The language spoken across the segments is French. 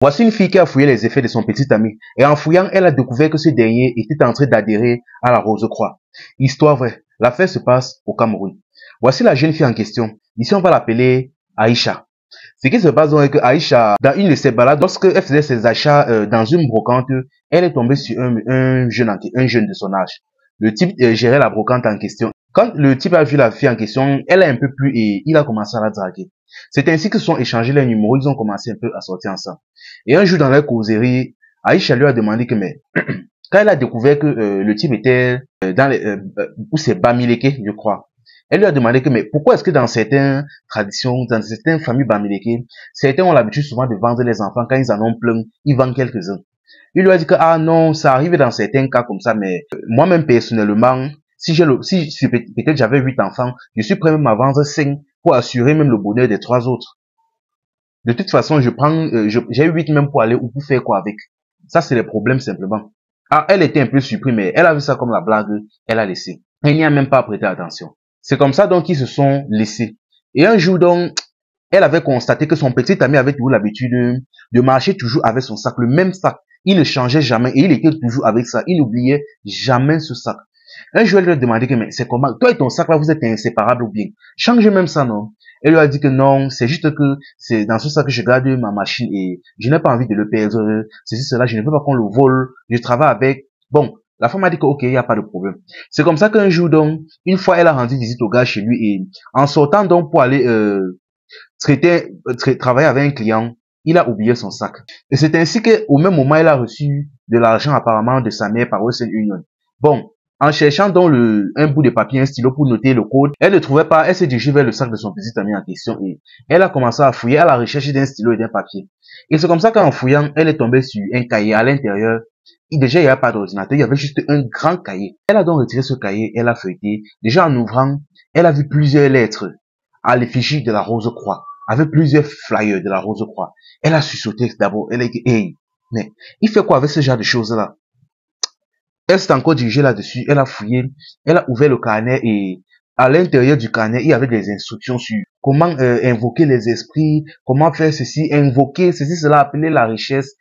Voici une fille qui a fouillé les effets de son petit ami, et en fouillant, elle a découvert que ce dernier était en train d'adhérer à la Rose-Croix. Histoire vraie, l'affaire se passe au Cameroun. Voici la jeune fille en question. Ici, on va l'appeler Aïcha. Ce qui se passe donc est que Aïcha, dans une de ses balades, lorsqu'elle faisait ses achats dans une brocante, elle est tombée sur un jeune de son âge. Le type gérait la brocante en question. Quand le type a vu la fille en question, elle a un peu plu et il a commencé à la draguer. C'est ainsi que se sont échangés les numéros, ils ont commencé un peu à sortir ensemble. Et un jour dans leur causerie, Aïcha lui a demandé que, mais, quand elle a découvert que le type était dans les, où c'est Bamileke, je crois, elle lui a demandé que, mais pourquoi est-ce que dans certaines traditions, dans certaines familles Bamileke, certains ont l'habitude souvent de vendre les enfants quand ils en ont plein, ils vendent quelques-uns. Il lui a dit que, ah non, ça arrive dans certains cas comme ça, mais moi-même personnellement, si peut-être j'avais 8 enfants, je suis prêt même à vendre 5 pour assurer même le bonheur des 3 autres. De toute façon, j'ai 8 même pour aller ou pour faire quoi avec. Ça, c'est le problème simplement. Ah, elle était un peu surprise, mais elle a vu ça comme la blague, elle a laissé. Elle n'y a même pas prêté attention. C'est comme ça donc qu'ils se sont laissés. Et un jour donc, elle avait constaté que son petit ami avait toujours l'habitude de marcher toujours avec son sac, le même sac. Il ne changeait jamais et il était toujours avec ça. Il n'oubliait jamais ce sac. Un jour, elle lui a demandé que, mais c'est comment, toi et ton sac là, vous êtes inséparables ou bien? Changez même ça, non? Elle lui a dit que non, c'est juste que c'est dans ce sac que je garde ma machine et je n'ai pas envie de le perdre. Ceci, cela, je ne veux pas qu'on le vole. Je travaille avec. Bon, la femme a dit que ok, il n'y a pas de problème. C'est comme ça qu'un jour donc, une fois, elle a rendu visite au gars chez lui et en sortant donc pour aller travailler avec un client, il a oublié son sac. Et c'est ainsi qu'au même moment, elle a reçu de l'argent apparemment de sa mère par Western Union. Bon, en cherchant donc un bout de papier, un stylo pour noter le code, elle ne trouvait pas, elle s'est dirigée vers le sac de son petit ami en question et elle a commencé à fouiller à la recherche d'un stylo et d'un papier. Et c'est comme ça qu'en fouillant, elle est tombée sur un cahier à l'intérieur. Déjà, il n'y avait pas d'ordinateur, il y avait juste un grand cahier. Elle a donc retiré ce cahier, elle a feuilleté. Déjà, en ouvrant, elle a vu plusieurs lettres à l'effigie de la Rose-Croix, avec plusieurs flyers de la Rose-Croix. Elle a sursauté d'abord, elle a dit, hey, mais il fait quoi avec ce genre de choses-là? Elle s'est encore dirigée là-dessus, elle a fouillé, elle a ouvert le carnet et à l'intérieur du carnet, il y avait des instructions sur comment invoquer les esprits, comment faire ceci, invoquer ceci, cela, appeler la richesse.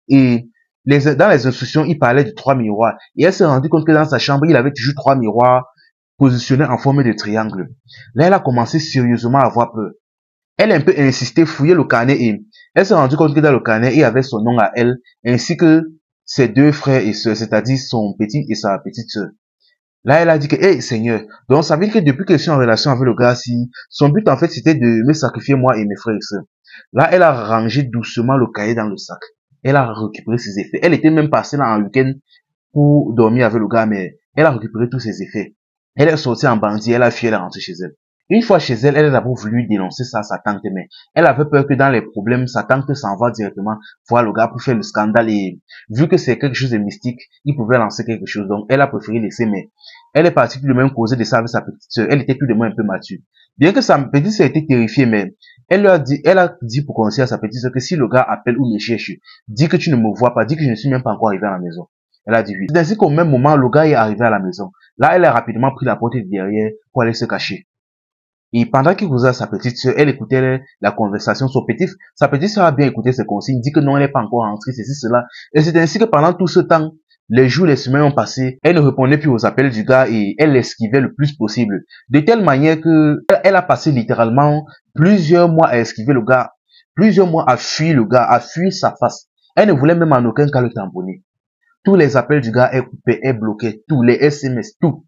Et dans les instructions, il parlait de 3 miroirs. Et elle s'est rendue compte que dans sa chambre, il avait toujours 3 miroirs positionnés en forme de triangle. Là, elle a commencé sérieusement à avoir peur. Elle a un peu insisté, fouillé le carnet et elle s'est rendue compte que dans le carnet, il y avait son nom à elle, ainsi que ses 2 frères et sœurs, c'est-à-dire son petit et sa petite sœur. Là, elle a dit que, hey, Seigneur, donc ça veut dire que depuis que je suis en relation avec le gars-ci, son but en fait c'était de me sacrifier moi et mes frères et sœurs. Là, elle a rangé doucement le cahier dans le sac. Elle a récupéré ses effets. Elle était même passée là en week-end pour dormir avec le gars, mais elle a récupéré tous ses effets. Elle est sortie en bandit, elle a fui, elle est rentrée chez elle. Une fois chez elle, elle a d'abord voulu dénoncer ça à sa tante, mais elle avait peur que dans les problèmes, sa tante s'en va directement voir le gars pour faire le scandale et vu que c'est quelque chose de mystique, il pouvait lancer quelque chose. Donc, elle a préféré laisser, mais elle est partie tout de même causer de ça avec sa petite sœur. Elle était tout de même un peu mature. Bien que sa petite sœur était terrifiée, mais elle a dit pour conseiller à sa petite sœur que si le gars appelle ou me cherche, dis que tu ne me vois pas, dis que je ne suis même pas encore arrivé à la maison. Elle a dit oui. C'est ainsi qu'au même moment, le gars est arrivé à la maison. Là, elle a rapidement pris la porte de derrière pour aller se cacher. Et pendant qu'il causait à sa petite sœur, elle écoutait la conversation. Sa petite sœur a bien écouté ses consignes, dit que non, elle n'est pas encore rentrée, ceci, cela. Et c'est ainsi que pendant tout ce temps, les jours, les semaines ont passé, elle ne répondait plus aux appels du gars et elle l'esquivait le plus possible. De telle manière que elle a passé littéralement plusieurs mois à esquiver le gars, plusieurs mois à fuir le gars, à fuir sa face. Elle ne voulait même en aucun cas le tamponner. Tous les appels du gars est coupé, est bloqué, tous les SMS, tout.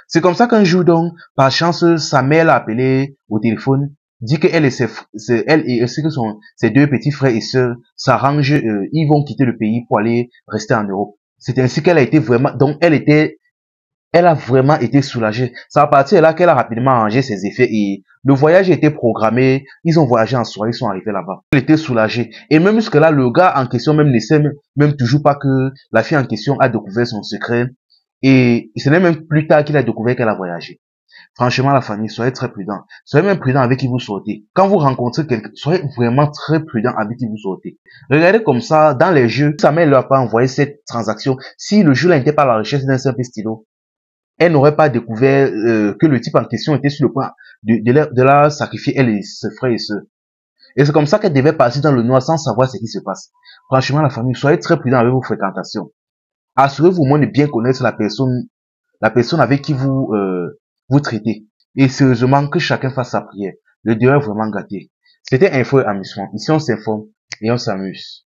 C'est comme ça qu'un jour donc, par chance, sa mère l'a appelé au téléphone, dit qu'elle et ses 2 petits frères et sœurs s'arrangent, ils vont quitter le pays pour aller rester en Europe. C'est ainsi qu'elle a été vraiment, donc elle a vraiment été soulagée. C'est à partir de là qu'elle a rapidement arrangé ses effets et le voyage a été programmé. Ils ont voyagé en soirée, ils sont arrivés là-bas. Elle était soulagée. Et même jusque là, le gars en question même ne sait même toujours pas que la fille en question a découvert son secret. Et ce n'est même plus tard qu'il a découvert qu'elle a voyagé. Franchement, la famille, soyez très prudents. Soyez même prudents avec qui vous sortez. Quand vous rencontrez quelqu'un, soyez vraiment très prudents avec qui vous sortez. Regardez comme ça, dans les jeux, sa mère ne leur a pas envoyé cette transaction. Si le jeu n'était pas à la recherche d'un simple stylo, elle n'aurait pas découvert que le type en question était sur le point de la sacrifier, elle et ses frères et sœurs. Et c'est comme ça qu'elle devait partir dans le noir sans savoir ce qui se passe. Franchement, la famille, soyez très prudents avec vos fréquentations. Assurez-vous au moins de bien connaître la personne avec qui vous traitez. Et sérieusement, que chacun fasse sa prière. Le Dieu est vraiment gâté. C'était Info et Amusement. Ici, on s'informe et on s'amuse.